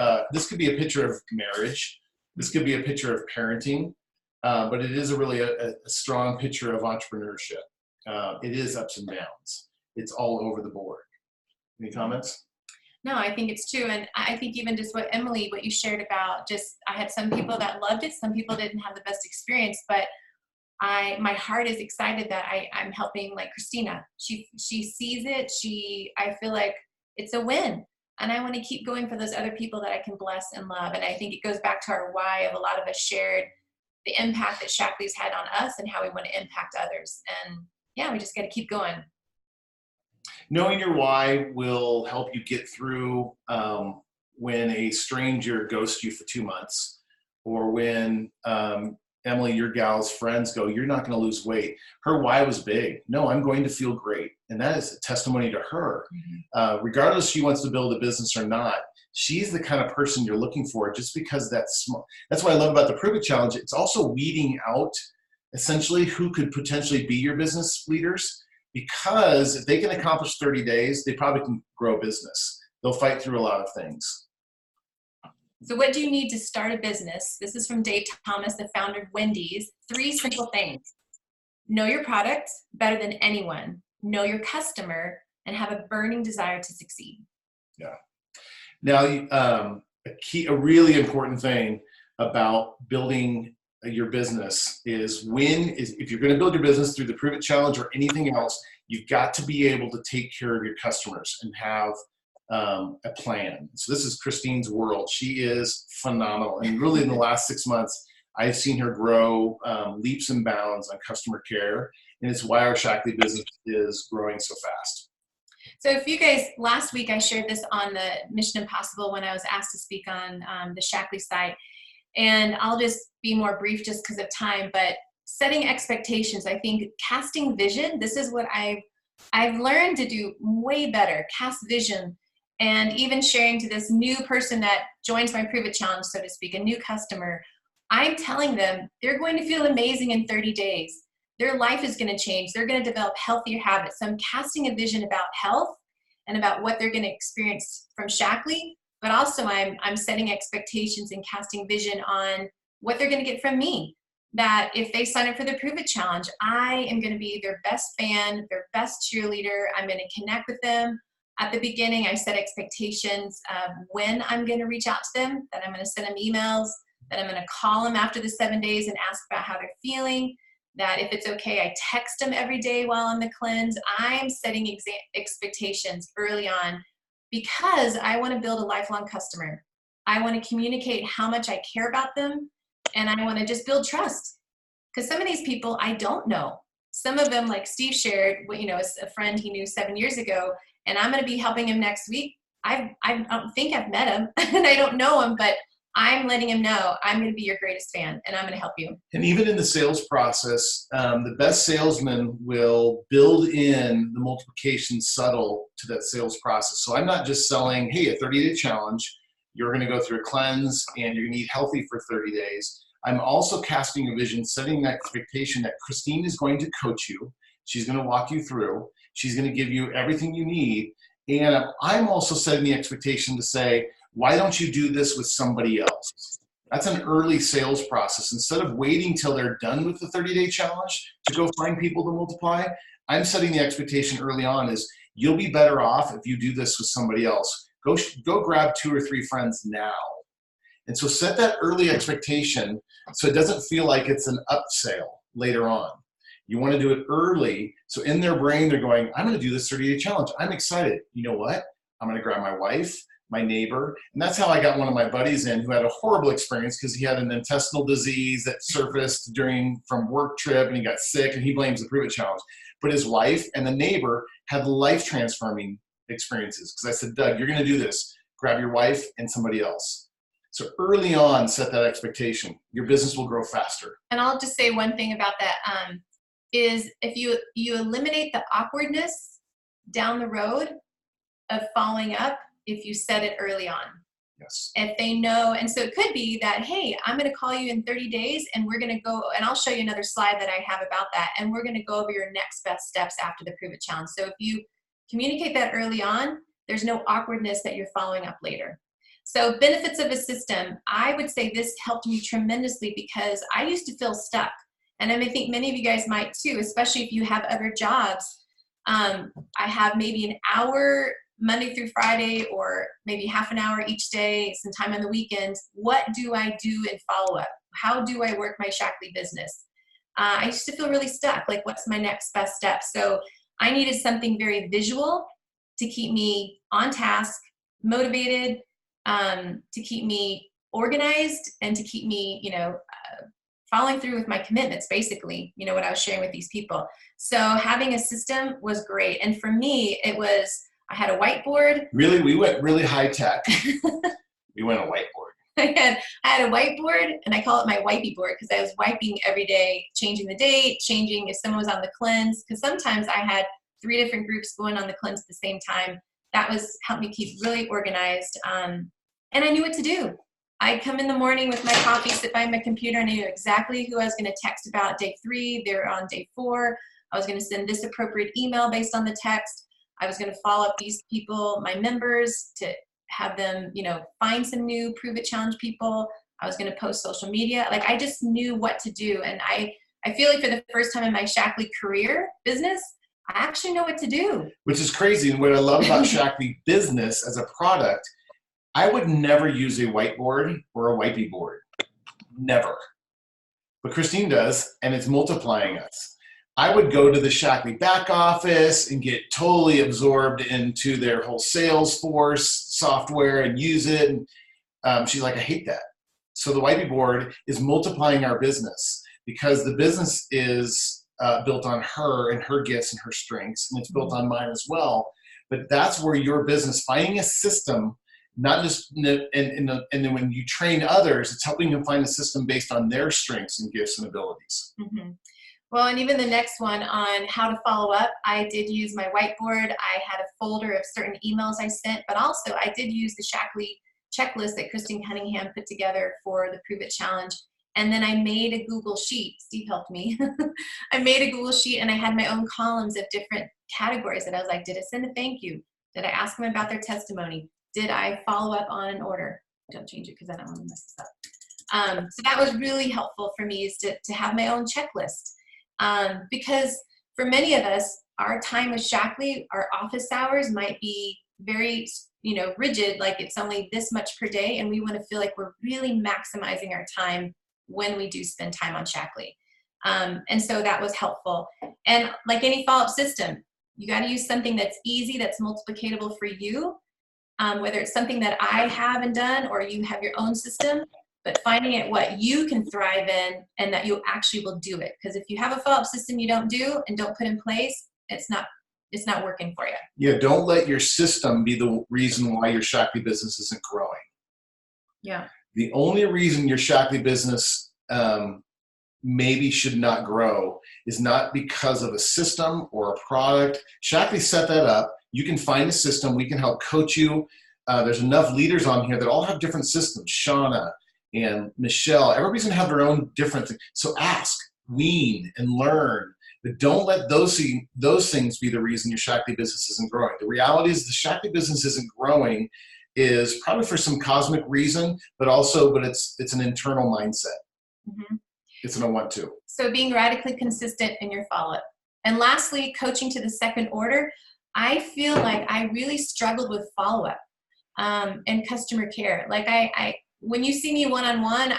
J: could be a picture of marriage. This could be a picture of parenting, but it is a strong picture of entrepreneurship. It is ups and downs. It's all over the board. Any comments?
A: No, I think it's true. And I think even just what Emily, what you shared about just, I had some people that loved it. Some people didn't have the best experience, but my heart is excited that I'm helping like Christina. She sees it. I feel like it's a win. And I want to keep going for those other people that I can bless and love. And I think it goes back to our why of a lot of us shared the impact that Shaklee's had on us and how we want to impact others. And yeah, we just got to keep going.
J: Knowing your why will help you get through when a stranger ghosts you for 2 months, or when Emily, your gal's friends go, you're not going to lose weight. Her why was big. No, I'm going to feel great. And that is a testimony to her. Regardless if she wants to build a business or not, she's the kind of person you're looking for just because that's small. That's what I love about the Prove It Challenge. It's also weeding out essentially who could potentially be your business leaders. Because if they can accomplish 30 days, they probably can grow a business. They'll fight through a lot of things.
A: So what do you need to start a business? This is from Dave Thomas, the founder of Wendy's. 3 simple things. Know your product better than anyone. Know your customer and have a burning desire to succeed.
J: Yeah. Now, a really important thing about building your business is if you're going to build your business through the Prove It Challenge or anything else, you've got to be able to take care of your customers and have a plan. So this is Christine's world. She is phenomenal. And really in the last 6 months, I've seen her grow leaps and bounds on customer care. And it's why our Shaklee business is growing so fast.
A: So if you guys, last week I shared this on the Mission Impossible when I was asked to speak on the Shaklee site. And I'll just be more brief just because of time, but setting expectations, I think casting vision, this is what I've learned to do way better, cast vision, and even sharing to this new person that joins my Prove It Challenge, so to speak, a new customer, I'm telling them they're going to feel amazing in 30 days. Their life is going to change. They're going to develop healthier habits. So I'm casting a vision about health and about what they're going to experience from Shaklee. But also I'm setting expectations and casting vision on what they're going to get from me. That if they sign up for the Prove It Challenge, I am going to be their best fan, their best cheerleader. I'm going to connect with them. At the beginning, I set expectations of when I'm going to reach out to them, that I'm going to send them emails, that I'm going to call them after the 7 days and ask about how they're feeling, that if it's okay, I text them every day while on the cleanse. I'm setting expectations early on, because I want to build a lifelong customer. I want to communicate how much I care about them, and I want to just build trust. Because some of these people I don't know. Some of them, like Steve shared, as a friend he knew 7 years ago, and I'm going to be helping him next week. I don't think I've met him, and I don't know him, but I'm letting him know I'm going to be your greatest fan and I'm going to help you.
J: And even in the sales process, the best salesman will build in the multiplication subtle to that sales process. So I'm not just selling, hey, a 30-day challenge. You're going to go through a cleanse and you're going to eat healthy for 30 days. I'm also casting a vision, setting an expectation that Christine is going to coach you. She's going to walk you through. She's going to give you everything you need. And I'm also setting the expectation to say, why don't you do this with somebody else? That's an early sales process. Instead of waiting till they're done with the 30-day challenge to go find people to multiply, I'm setting the expectation early on is you'll be better off if you do this with somebody else. Go grab 2 or 3 friends now. And so set that early expectation so it doesn't feel like it's an upsell later on. You want to do it early. So in their brain, they're going, I'm going to do this 30-day challenge. I'm excited. You know what? I'm going to grab my wife, my neighbor. And that's how I got one of my buddies in who had a horrible experience because he had an intestinal disease that surfaced from work trip and he got sick and he blames the Prove It Challenge. But his wife and the neighbor had life transforming experiences. Because I said, Doug, you're going to do this. Grab your wife and somebody else. So early on, set that expectation. Your business will grow faster.
A: And I'll just say one thing about that is if you eliminate the awkwardness down the road of following up if you set it early on.
J: Yes.
A: If they know, and so it could be that, hey, I'm going to call you in 30 days and we're going to go, and I'll show you another slide that I have about that, and we're going to go over your next best steps after the Prove It Challenge. So if you communicate that early on, there's no awkwardness that you're following up later. So benefits of a system, I would say this helped me tremendously because I used to feel stuck. And I think many of you guys might too, especially if you have other jobs. I have maybe an hour Monday through Friday or maybe half an hour each day, some time on the weekends. What do I do in follow-up? How do I work my Shaklee business? I used to feel really stuck, like what's my next best step? So I needed something very visual to keep me on task, motivated, to keep me organized and to keep me, following through with my commitments, basically, what I was sharing with these people. So having a system was great. And for me, I had a whiteboard.
J: Really, we went really high tech. We went a whiteboard.
A: I had a whiteboard and I call it my wipey board because I was wiping every day, changing the date, changing if someone was on the cleanse. Because sometimes I had 3 different groups going on the cleanse at the same time. That helped me keep really organized. And I knew what to do. I'd come in the morning with my coffee, sit by my computer, and I knew exactly who I was going to text about day 3. They were on day 4. I was going to send this appropriate email based on the text. I was going to follow up these people, my members, to have them, find some new Prove It Challenge people. I was going to post social media. Like I just knew what to do. And I feel like for the first time in my Shaklee career business, I actually know what to do.
J: Which is crazy. And what I love about Shaklee business as a product, I would never use a whiteboard or a wipey board. Never. But Christine does, and it's multiplying us. I would go to the Shaklee back office and get totally absorbed into their whole Salesforce software and use it. And she's like, I hate that. So the wipey board is multiplying our business because the business is built on her and her gifts and her strengths, and it's built on mine as well. But that's where your business, finding a system, not just, and then when you train others, it's helping them find a system based on their strengths and gifts and abilities.
A: Mm-hmm. Well, and even the next one on how to follow up, I did use my whiteboard. I had a folder of certain emails I sent, but also I did use the Shaklee checklist that Christine Cunningham put together for the Prove It Challenge. And then I made a Google Sheet. Steve helped me. I made a Google Sheet and I had my own columns of different categories that I was like, did I send a thank you? Did I ask them about their testimony? Did I follow up on an order? Don't change it because I don't want to mess this up. So that was really helpful for me is to have my own checklist. Because for many of us, our time with Shaklee, our office hours might be very, rigid, like it's only this much per day. And we want to feel like we're really maximizing our time when we do spend time on Shaklee. And so that was helpful. And like any follow-up system, you got to use something that's easy, that's multiplicatable for you. Whether it's something that I haven't done or you have your own system, but finding it what you can thrive in and that you actually will do it. Because if you have a follow-up system you don't do and don't put in place, it's not working for you.
J: Yeah, don't let your system be the reason why your Shaklee business isn't growing.
A: Yeah.
J: The only reason your Shaklee business maybe should not grow is not because of a system or a product. Shaklee set that up. You can find a system. We can help coach you. There's enough leaders on here that all have different systems. Shauna and Michelle, everybody's gonna have their own different things. So ask, wean, and learn. But don't let those things be the reason your Shaklee business isn't growing. The reality is the Shaklee business isn't growing is probably for some cosmic reason, but it's an internal mindset.
A: Mm-hmm.
J: It's a want to.
A: So being radically consistent in your follow-up. And lastly, coaching to the second order. I feel like I really struggled with follow-up and customer care. Like when you see me one-on-one,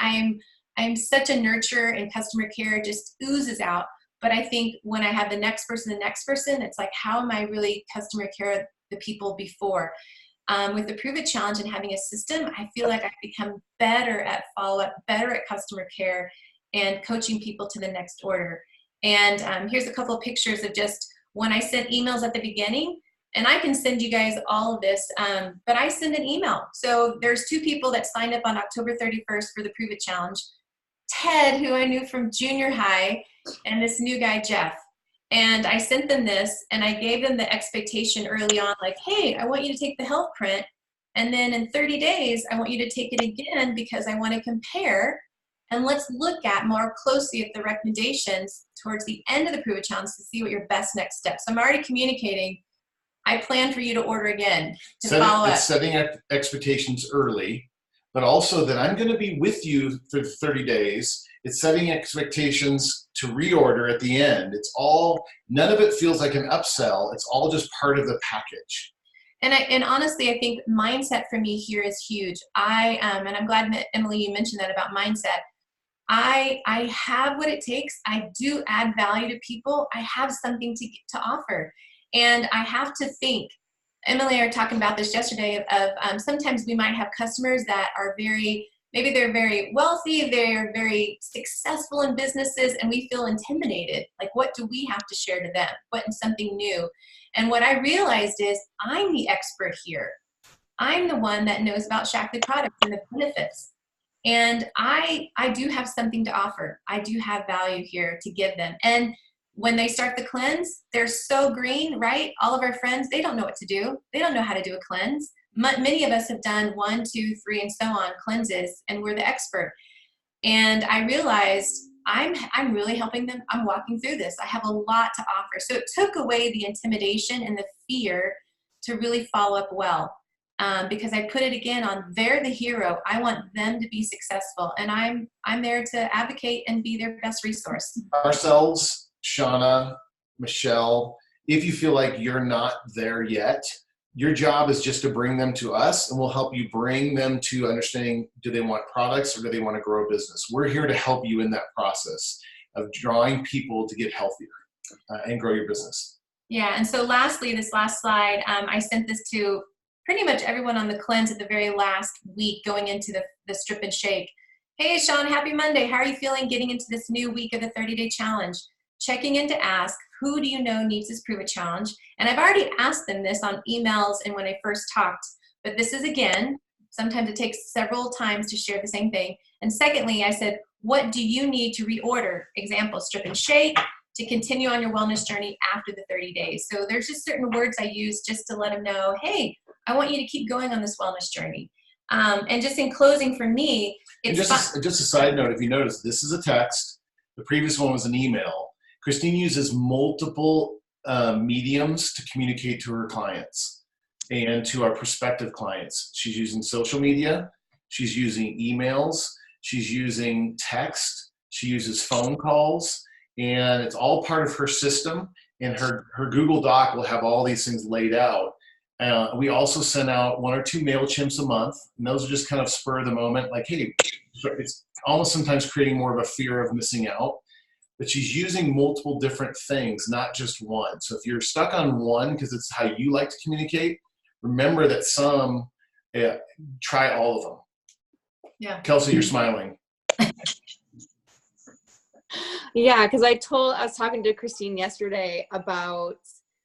A: I'm such a nurturer, and customer care just oozes out. But I think when I have the next person, it's like, how am I really customer care the people before? With the Prove It Challenge and having a system, I feel like I've become better at follow-up, better at customer care, and coaching people to the next order. And here's a couple of pictures of just when I sent emails at the beginning, and I can send you guys all of this, but I send an email. So there's 2 people that signed up on October 31st for the Prove It Challenge. Ted, who I knew from junior high, and this new guy, Jeff. And I sent them this, and I gave them the expectation early on, like, hey, I want you to take the health print, and then in 30 days, I want you to take it again because I want to compare, and let's look at more closely at the recommendations towards the end of the Prove It Challenge to see what your best next steps. So I'm already communicating, I plan for you to order again, to follow up.
J: It's setting expectations early, but also that I'm going to be with you for 30 days. It's setting expectations to reorder at the end. It's all, none of it feels like an upsell. It's all just part of the package.
A: And honestly, I think mindset for me here is huge. And I'm glad that Emily, you mentioned that about mindset. I have what it takes. I do add value to people. I have something to offer. And I have to think, Emily and I were talking about this yesterday, of sometimes we might have customers that are maybe they're very wealthy, they're very successful in businesses, and we feel intimidated. Like, what do we have to share to them? What is something new? And what I realized is I'm the expert here. I'm the one that knows about Shaklee products and the benefits. And I do have something to offer. I do have value here to give them. And when they start the cleanse, they're so green, right? All of our friends, they don't know what to do. They don't know how to do a cleanse. Many of us have done 1, 2, 3, and so on cleanses, and we're the expert. And I realized I'm really helping them. I'm walking through this. I have a lot to offer. So it took away the intimidation and the fear to really follow up well. Because I put it again on, they're the hero. I want them to be successful, and I'm there to advocate and be their best resource.
J: Ourselves, Shauna, Michelle, if you feel like you're not there yet, your job is just to bring them to us, and we'll help you bring them to understanding, do they want products or do they want to grow a business? We're here to help you in that process of drawing people to get healthier and grow your business.
A: Yeah, and so lastly, this last slide, I sent this to pretty much everyone on the cleanse at the very last week going into the strip and shake. Hey, Sean, happy Monday. How are you feeling getting into this new week of the 30-day challenge? Checking in to ask, who do you know needs this Prove It Challenge? And I've already asked them this on emails and when I first talked, but this is again, sometimes it takes several times to share the same thing. And secondly, I said, what do you need to reorder? Example, strip and shake, to continue on your wellness journey after the 30 days. So there's just certain words I use just to let them know, hey, I want you to keep going on this wellness journey. And just in closing for me, it's
J: just a side note, if you notice, this is a text. The previous one was an email. Christine uses multiple mediums to communicate to her clients and to our prospective clients. She's using social media. She's using emails. She's using text. She uses phone calls. And it's all part of her system. And her Google Doc will have all these things laid out. We also send out 1 or 2 MailChimps a month. And those are just kind of spur of the moment. Like, hey, it's almost sometimes creating more of a fear of missing out. But she's using multiple different things, not just one. So if you're stuck on one because it's how you like to communicate, remember that some, try all of them.
A: Yeah.
J: Kelsey, you're smiling.
F: Yeah, because I was talking to Christine yesterday about,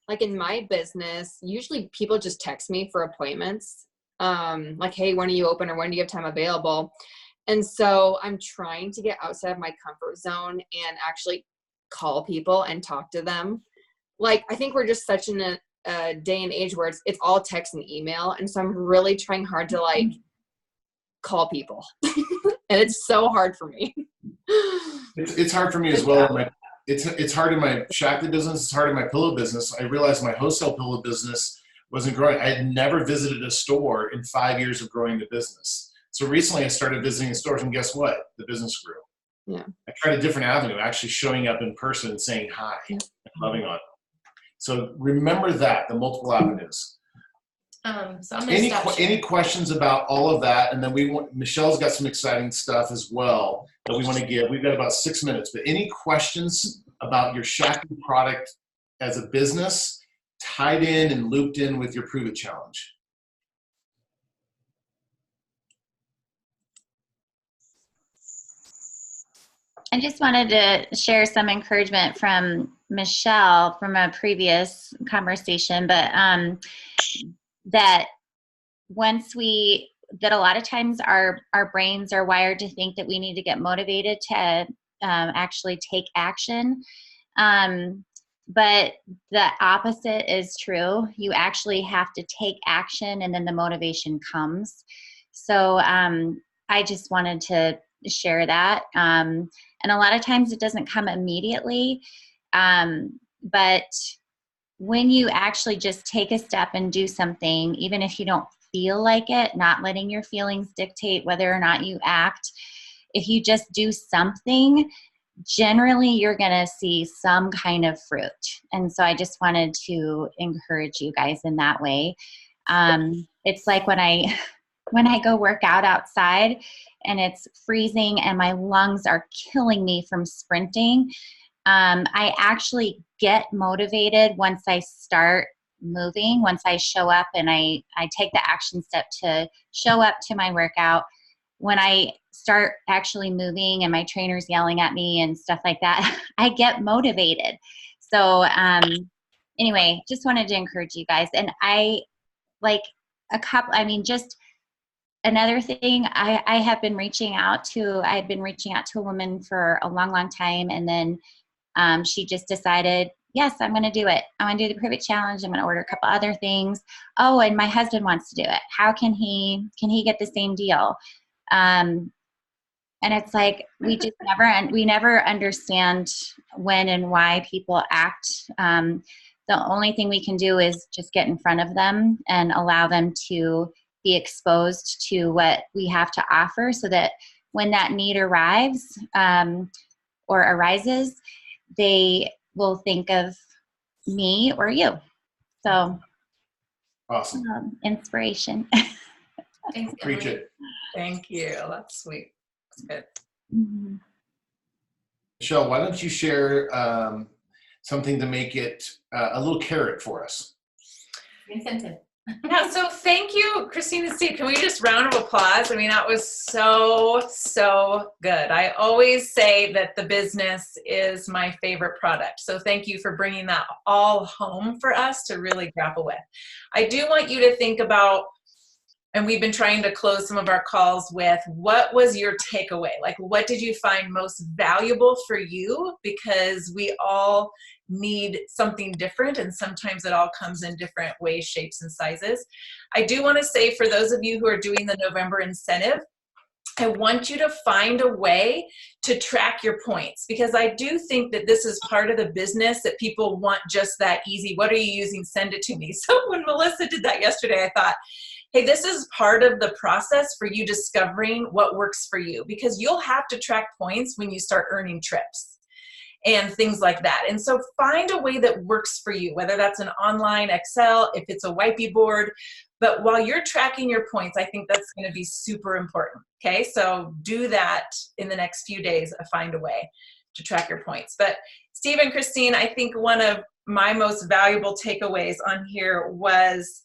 F: like, in my business, usually people just text me for appointments. Like, hey, when are you open, or when do you have time available? And so I'm trying to get outside of my comfort zone and actually call people and talk to them. Like, I think we're just such in a day and age where it's all text and email. And so I'm really trying hard to like call people. And it's so hard for me.
J: It's hard for me as well. It's hard in my Shackley business. It's hard in my pillow business. I realized my wholesale pillow business wasn't growing. I had never visited a store in 5 years of growing the business. So recently I started visiting stores, and guess what? The business grew.
F: Yeah.
J: I tried a different avenue, actually showing up in person and saying hi and loving on them. So remember that, the multiple avenues.
A: So I'm gonna stop sharing.
J: Any questions about all of that? And then Michelle's got some exciting stuff as well that we want to give. We've got about 6 minutes, but any questions about your Shackley product as a business tied in and looped in with your Prove It Challenge?
M: I just wanted to share some encouragement from Michelle from a previous conversation, but that a lot of times our brains are wired to think that we need to get motivated to actually take action. But the opposite is true. You actually have to take action and then the motivation comes. So I just wanted to share that. And a lot of times it doesn't come immediately. But when you actually just take a step and do something, even if you don't feel like it, not letting your feelings dictate whether or not you act, if you just do something, generally you're going to see some kind of fruit. And so I just wanted to encourage you guys in that way. It's like when I go work out outside and it's freezing and my lungs are killing me from sprinting, I actually get motivated once I start moving, once I show up and I take the action step to show up to my workout. When I start actually moving and my trainer's yelling at me and stuff like that, I get motivated. So anyway, just wanted to encourage you guys. And just another thing, I had been reaching out to a woman for a long, long time. And then she just decided, yes, I'm going to do it. I'm going to do the Prove It Challenge. I'm going to order a couple other things. Oh, and my husband wants to do it. How can he get the same deal? And it's like, we never understand when and why people act. The only thing we can do is just get in front of them and allow them to be exposed to what we have to offer, so that when that need arises, they will think of me or you. So
J: awesome.
M: Inspiration.
A: Thanks,
J: Preach it.
C: Thank you. That's sweet. That's good.
M: Mm-hmm.
J: Michelle, why don't you share something to make it a little carrot for us?
A: Incentive.
C: Yeah, so thank you, Christine and Steve. Can we just round of applause? I mean, that was so good. I always say that the business is my favorite product. So thank you for bringing that all home for us to really grapple with. I do want you to think about, and we've been trying to close some of our calls with, what was your takeaway? Like, what did you find most valuable for you? Because we all need something different, and sometimes it all comes in different ways, shapes, and sizes. I do want to say, for those of you who are doing the November incentive, I want you to find a way to track your points, because I do think that this is part of the business that people want just that easy. What are you using? Send it to me. So when Melissa did that yesterday, I thought, hey, this is part of the process for you discovering what works for you, because you'll have to track points when you start earning trips and things like that. And so find a way that works for you, whether that's an online Excel, if it's a Wipey board. But while you're tracking your points, I think that's going to be super important. Okay, so do that in the next few days, find a way to track your points. But Steve and Christine, I think one of my most valuable takeaways on here was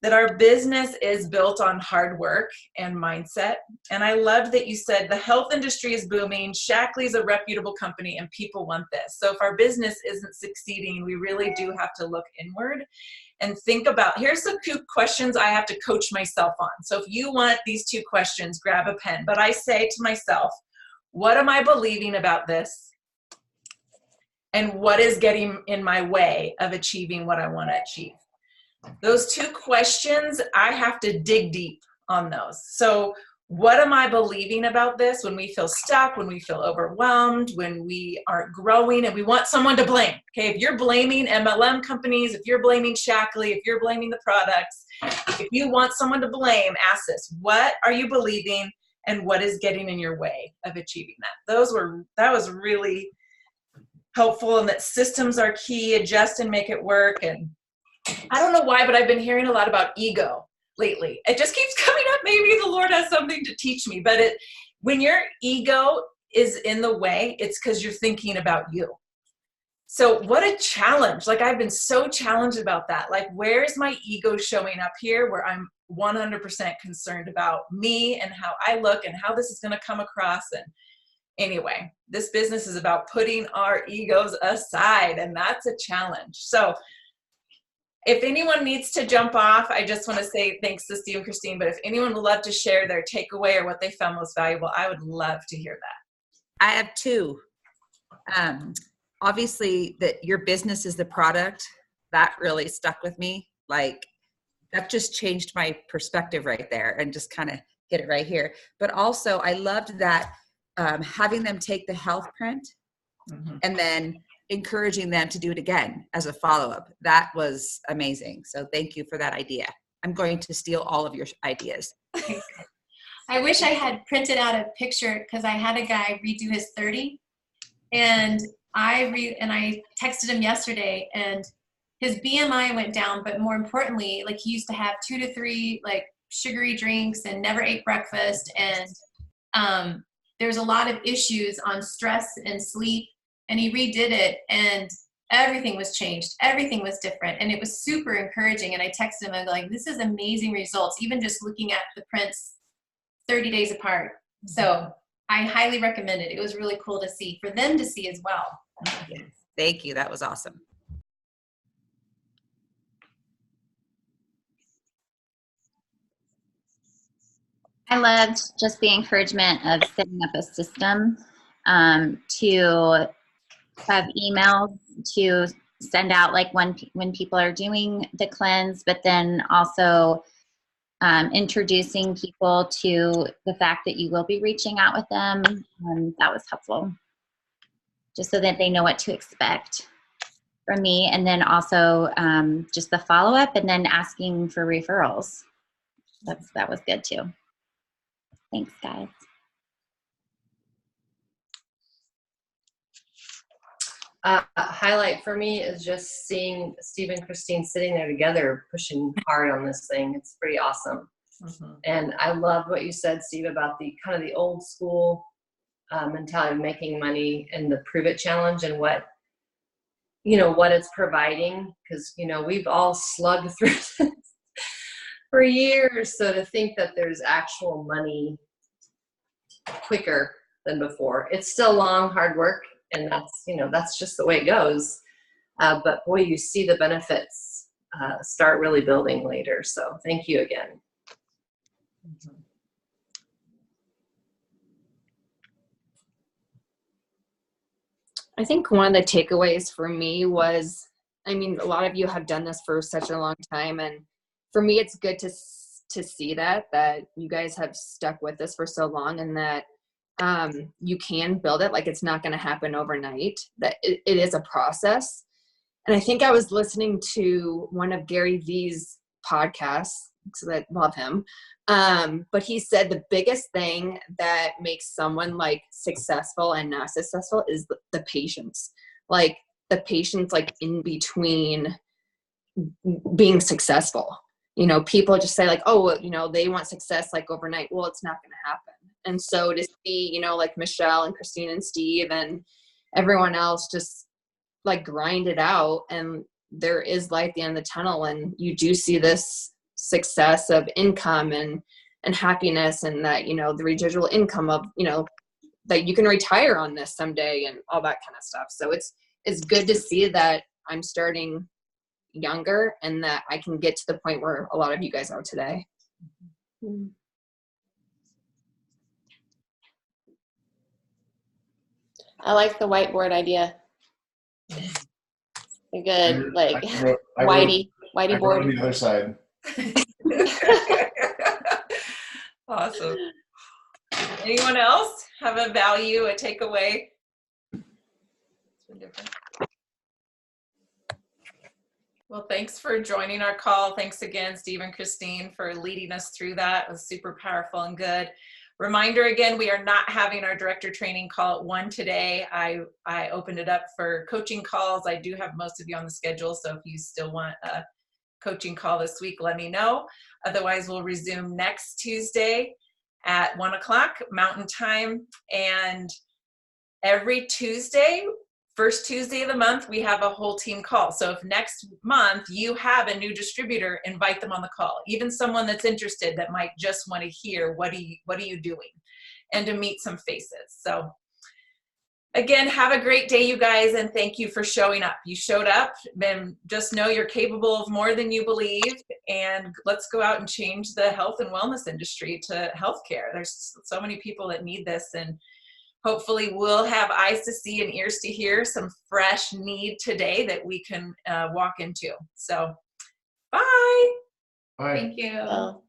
C: that our business is built on hard work and mindset. And I loved that you said the health industry is booming, Shaklee is a reputable company, and people want this. So if our business isn't succeeding, we really do have to look inward and think about, here's the 2 questions I have to coach myself on. So if you want these 2 questions, grab a pen. But I say to myself, what am I believing about this? And what is getting in my way of achieving what I want to achieve? Those 2 questions, I have to dig deep on those. So what am I believing about this when we feel stuck, when we feel overwhelmed, when we aren't growing and we want someone to blame? Okay, if you're blaming MLM companies, if you're blaming Shaklee, if you're blaming the products, if you want someone to blame, ask this, what are you believing and what is getting in your way of achieving that? That was really helpful, and that systems are key, adjust and make it work. And I don't know why, but I've been hearing a lot about ego lately. It just keeps coming up. Maybe the Lord has something to teach me. But when your ego is in the way, it's because you're thinking about you. So what a challenge. Like, I've been so challenged about that. Like, where's my ego showing up here where I'm 100% concerned about me and how I look and how this is going to come across? And anyway, this business is about putting our egos aside, and that's a challenge. So if anyone needs to jump off, I just want to say thanks to Steve and Christine, but if anyone would love to share their takeaway or what they found most valuable, I would love to hear that.
B: I have 2. Obviously, that your business is the product, that really stuck with me. Like, that just changed my perspective right there, and just kind of get it right here. But also, I loved that having them take the health print and then encouraging them to do it again as a follow-up. That was amazing. So thank you for that idea. I'm going to steal all of your ideas.
A: I wish I had printed out a picture, because I had a guy redo his 30, and I texted him yesterday, and his BMI went down, but more importantly, like, he used to have 2 to 3 like sugary drinks and never ate breakfast, and there's a lot of issues on stress and sleep, and he redid it, and everything was changed. Everything was different, and it was super encouraging. And I texted him, I'm like, this is amazing results, even just looking at the prints 30 days apart. So I highly recommend it. It was really cool to see, for them to see as well.
B: Yes. Thank you. That was awesome.
M: I loved just the encouragement of setting up a system to have emails to send out, like when people are doing the cleanse, but then also introducing people to the fact that you will be reaching out with them. That was helpful, just so that they know what to expect from me. And then also just the follow-up, and then asking for referrals. That was good too. Thanks, guys.
E: Highlight for me is just seeing Steve and Christine sitting there together, pushing hard on this thing. It's pretty awesome. And I loved what you said, Steve, about the kind of the old school mentality of making money and the Prove It challenge, and what it's providing, because we've all slugged through this for years. So to think that there's actual money quicker than before, it's still long, hard work, and that's just the way it goes. But boy, you see the benefits start really building later. So thank you again.
F: I think one of the takeaways for me was, a lot of you have done this for such a long time, and for me, it's good to see that you guys have stuck with this for so long, and that you can build it. Like, it's not going to happen overnight, that it is a process. And I think I was listening to one of Gary Vee's podcasts, because I love him. But he said the biggest thing that makes someone like successful and not successful is the patience. Like, the patience, like, in between being successful. People just say, like, oh, they want success like overnight. Well, it's not going to happen. And so to see, like Michelle and Christine and Steve and everyone else just like grind it out, and there is light at the end of the tunnel, and you do see this success of income and happiness, and that, you know, the residual income of, you know, that you can retire on this someday and all that kind of stuff. So it's good to see that I'm starting younger and that I can get to the point where a lot of you guys are today.
I: I like the whiteboard idea. A good, like,
J: I wrote
I: whitey board.
J: on the other side.
C: Awesome. Anyone else have a value, a takeaway? Well, thanks for joining our call. Thanks again, Steve and Christine, for leading us through that. It was super powerful and good. Reminder again, we are not having our director training call at 1 today. I opened it up for coaching calls. I do have most of you on the schedule, so if you still want a coaching call this week, let me know. Otherwise, we'll resume next Tuesday at 1 o'clock Mountain Time. And every Tuesday, first Tuesday of the month, we have a whole team call. So if next month you have a new distributor, invite them on the call. Even someone that's interested that might just want to hear, what are you doing? And to meet some faces. So again, have a great day, you guys, and thank you for showing up. You showed up, then just know you're capable of more than you believe, and let's go out and change the health and wellness industry to healthcare. There's so many people that need this, and hopefully we'll have eyes to see and ears to hear some fresh need today that we can walk into. So, bye.
J: Bye.
A: Thank you.
I: Well,